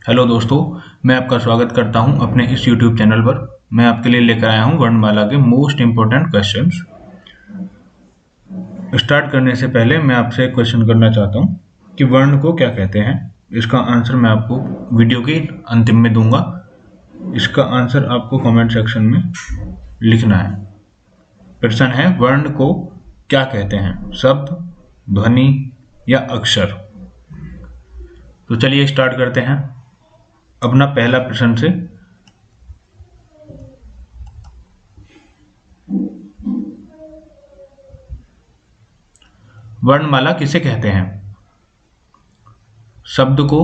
Hello दोस्तों, मैं आपका स्वागत करता हूं अपने इस YouTube चैनल पर। मैं आपके लिए लेकर आया हूं वर्णमाला के मोस्ट इम्पोर्टेंट क्वेश्चंस। स्टार्ट करने से पहले मैं आपसे एक क्वेश्चन करना चाहता हूं कि वर्ण को क्या कहते हैं। इसका आंसर मैं आपको वीडियो के अंतिम में दूंगा। इसका आंसर आपको कमेंट सेक्शन में लिखना है। प्रश्न है, वर्ण को क्या कहते हैं? शब्द, ध्वनि या अक्षर? तो चलिए स्टार्ट करते हैं अपना पहला प्रश्न से। वर्णमाला किसे कहते हैं? शब्द को,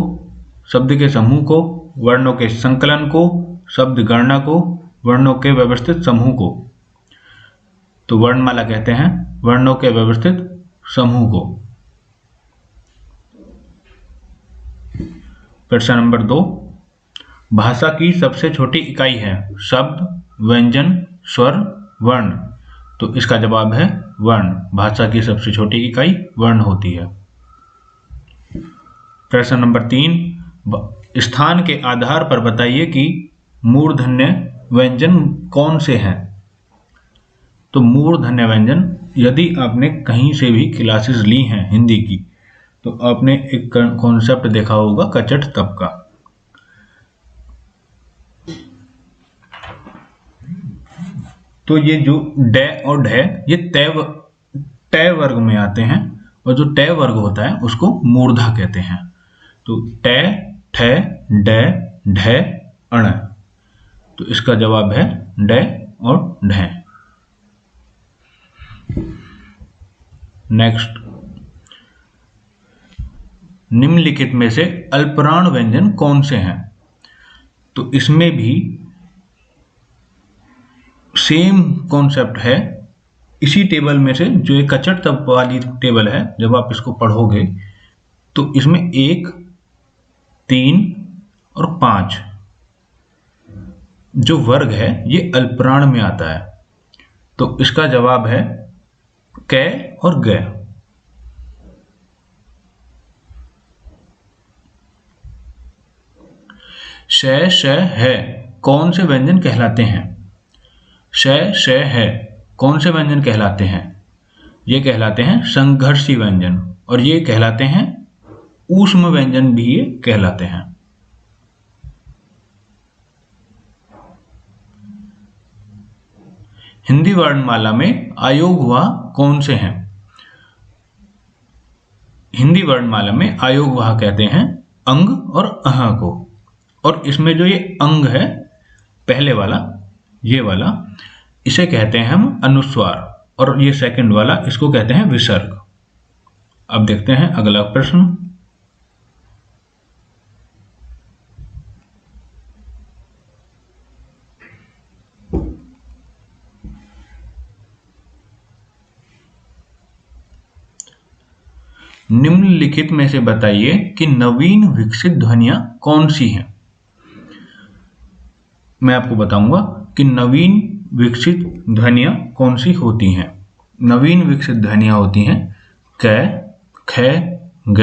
शब्द के समूह को, वर्णों के संकलन को, शब्द गणना को, वर्णों के व्यवस्थित समूह को। तो वर्णमाला कहते हैं वर्णों के व्यवस्थित समूह को। प्रश्न नंबर 2, भाषा की सबसे छोटी इकाई है? शब्द, व्यंजन, स्वर, वर्ण? तो इसका जवाब है वर्ण। भाषा की सबसे छोटी इकाई वर्ण होती है। प्रश्न नंबर 3, स्थान के आधार पर बताइए कि मूर्धन्य व्यंजन कौन से हैं? तो मूर्धन्य व्यंजन, यदि आपने कहीं से भी क्लासेस ली हैं हिंदी की, तो आपने एक कॉन्सेप्ट देखा होगा कचट तप का। तो ये जो डे और ढे, ये तय वर्ग में आते हैं, और जो तय वर्ग होता है उसको मूर्धा कहते हैं। तो टै, ठे, डे, ढे, अण। तो इसका जवाब है डे और ढे। नेक्स्ट, निम्नलिखित में से अल्पराण व्यंजन कौन से हैं? तो इसमें भी सेम कॉन्सेप्ट है। इसी टेबल में से जो एक कचट तप वाली टेबल है, जब आप इसको पढ़ोगे तो इसमें 1, 3 और 5 जो वर्ग है ये अल्पराण में आता है। तो इसका जवाब है कै और गै। शय, श, है कौन से व्यंजन कहलाते हैं? शय, श, है कौन से व्यंजन कहलाते हैं? ये कहलाते हैं संघर्षी व्यंजन, और ये कहलाते हैं ऊष्म व्यंजन भी ये कहलाते हैं। हिंदी वर्णमाला में आयोगवाह कौन से हैं? हिंदी वर्णमाला में आयोगवाह कहते हैं अंग और अह को। और इसमें जो ये अंग है पहले वाला, ये वाला, इसे कहते हैं हम अनुस्वार, और ये सेकंड वाला, इसको कहते हैं विसर्ग। अब देखते हैं अगला प्रश्न। निम्नलिखित में से बताइए कि नवीन विकसित ध्वनियां कौन सी हैं? मैं आपको बताऊंगा कि नवीन विकसित ध्वनियां कौन सी होती हैं। नवीन विकसित ध्वनियां होती हैं क, ख, ग,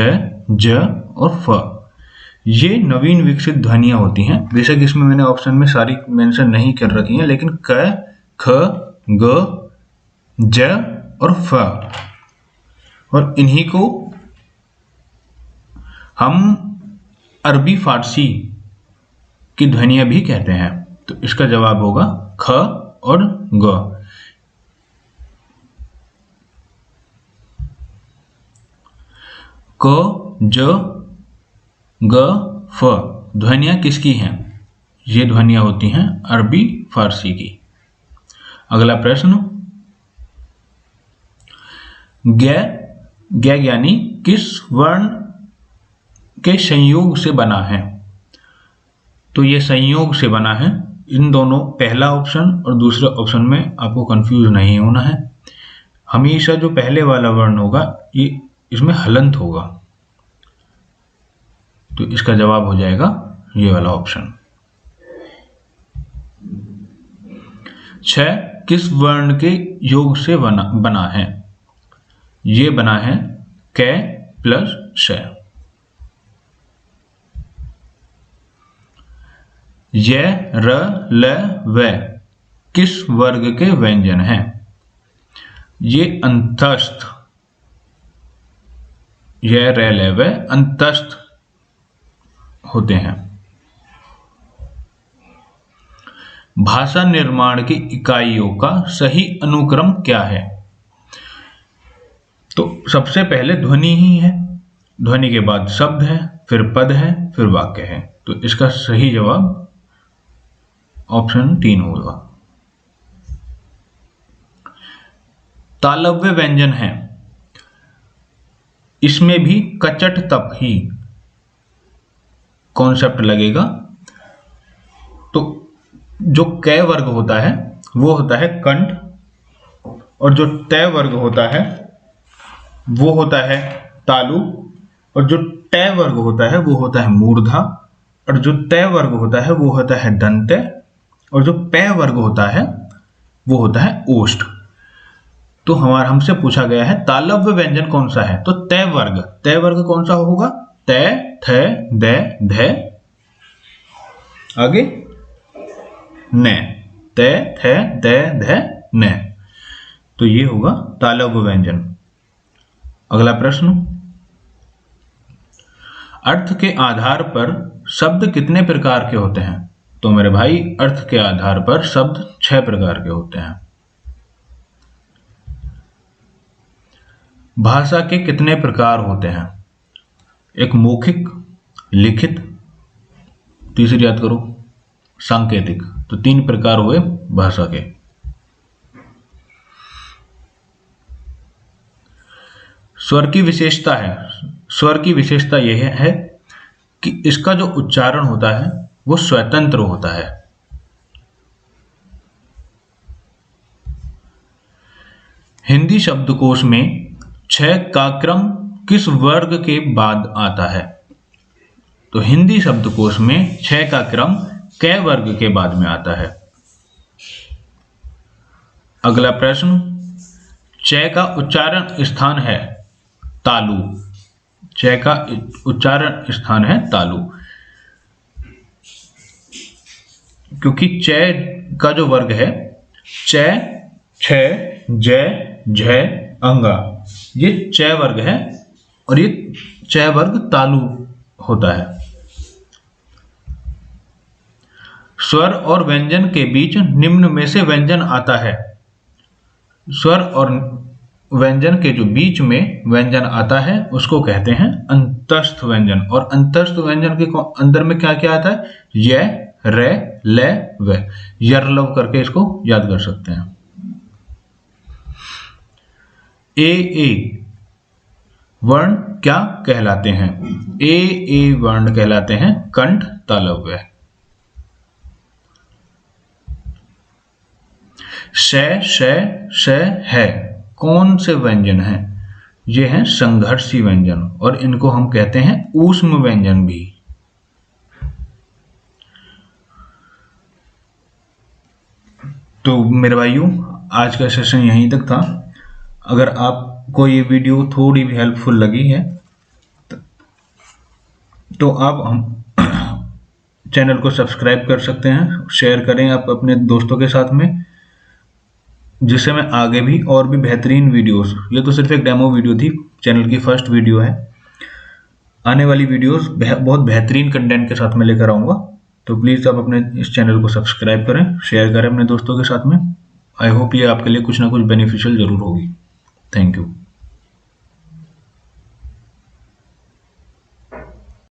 ज और फ। ये नवीन विकसित ध्वनियां होती हैं। बेशक इसमें मैंने ऑप्शन में सारी मेंशन नहीं कर रखी हैं, लेकिन क, ख, ग, ज और फ, और इन्हीं को हम अरबी फारसी की ध्वनियां भी कहते हैं। तो इसका जवाब होगा ख और ग। क, ज, ग, फ ध्वनियां किसकी हैं? ये ध्वनियां होती हैं अरबी फारसी की। अगला प्रश्न, ग, ग यानी किस वर्ण के संयोग से बना है? तो ये संयोग से बना है। इन दोनों, पहला ऑप्शन और दूसरे ऑप्शन में आपको कंफ्यूज नहीं होना है। हमेशा जो पहले वाला वर्ण होगा ये इसमें हलंत होगा। तो इसका जवाब हो जाएगा ये वाला ऑप्शन। 6, किस वर्ण के योग से बना है? ये बना है कै प्लस श। य, र, ल, व किस वर्ग के व्यंजन हैं? ये अंतस्थ, य, र, ल, व अंतस्थ होते हैं। भाषा निर्माण की इकाइयों का सही अनुक्रम क्या है? तो सबसे पहले ध्वनि ही है, ध्वनि के बाद शब्द है, फिर पद है, फिर वाक्य है। तो इसका सही जवाब ऑप्शन 3 होगा। तालव्य व्यंजन है, इसमें भी कचट तप ही कॉन्सेप्ट लगेगा। तो जो क वर्ग होता है वो होता है कंठ, और जो त वर्ग होता है वो होता है तालु, और जो ट वर्ग होता है वो होता है मूर्धा, और जो त वर्ग होता है वो होता है दंत, और जो प वर्ग होता है वो होता है ओष्ठ। तो हमसे पूछा गया है तालव्य व्यंजन कौन सा है, तो त वर्ग। त वर्ग कौन सा होगा? त, थ, द, ध, आगे न, त, थ, द, ध, न। तो ये होगा तालव्य व्यंजन। अगला प्रश्न, अर्थ के आधार पर शब्द कितने प्रकार के होते हैं? तो मेरे भाई अर्थ के आधार पर शब्द 6 प्रकार के होते हैं। भाषा के कितने प्रकार होते हैं? एक मौखिक, लिखित, तीसरी याद करो सांकेतिक। तो 3 प्रकार हुए भाषा के। स्वर की विशेषता है, स्वर की विशेषता यह है कि इसका जो उच्चारण होता है वो स्वतंत्र होता है। हिंदी शब्दकोश में 6 का क्रम किस वर्ग के बाद आता है? तो हिंदी शब्दकोश में 6 का क्रम क वर्ग के बाद में आता है। अगला प्रश्न, च का उच्चारण स्थान है तालु। च का उच्चारण स्थान है तालु, क्योंकि च का जो वर्ग है च, छ, ज, झ, अंगा, ये च वर्ग है और ये च वर्ग तालु होता है। स्वर और व्यंजन के बीच निम्न में से व्यंजन आता है। स्वर और व्यंजन के जो बीच में व्यंजन आता है उसको कहते हैं अंतस्थ व्यंजन। और अंतस्थ व्यंजन के अंदर में क्या क्या आता है? य, र, ल, व। यरलव करके इसको याद कर सकते हैं। ए वर्ण क्या कहलाते हैं? ए वर्ण कहलाते हैं कंठ तालव्य। श है कौन से व्यंजन है? ये हैं संघर्षी व्यंजन, और इनको हम कहते हैं ऊष्म व्यंजन भी। तो मेरे भाइयों, आज का सेशन यहीं तक था। अगर आपको ये वीडियो थोड़ी भी हेल्पफुल लगी है तो आप हम चैनल को सब्सक्राइब कर सकते हैं, शेयर करें आप अपने दोस्तों के साथ में, जिससे मैं आगे भी और भी बेहतरीन वीडियोस, ये तो सिर्फ एक डेमो वीडियो थी, चैनल की फर्स्ट वीडियो है, आने वाली वीडियोस बहुत बेहतरीन कंटेंट के साथ में लेकर आऊँगा। तो प्लीज़ आप अपने इस चैनल को सब्सक्राइब करें, शेयर करें अपने दोस्तों के साथ में। आई होप ये आपके लिए कुछ ना कुछ बेनिफिशियल जरूर होगी। Thank you.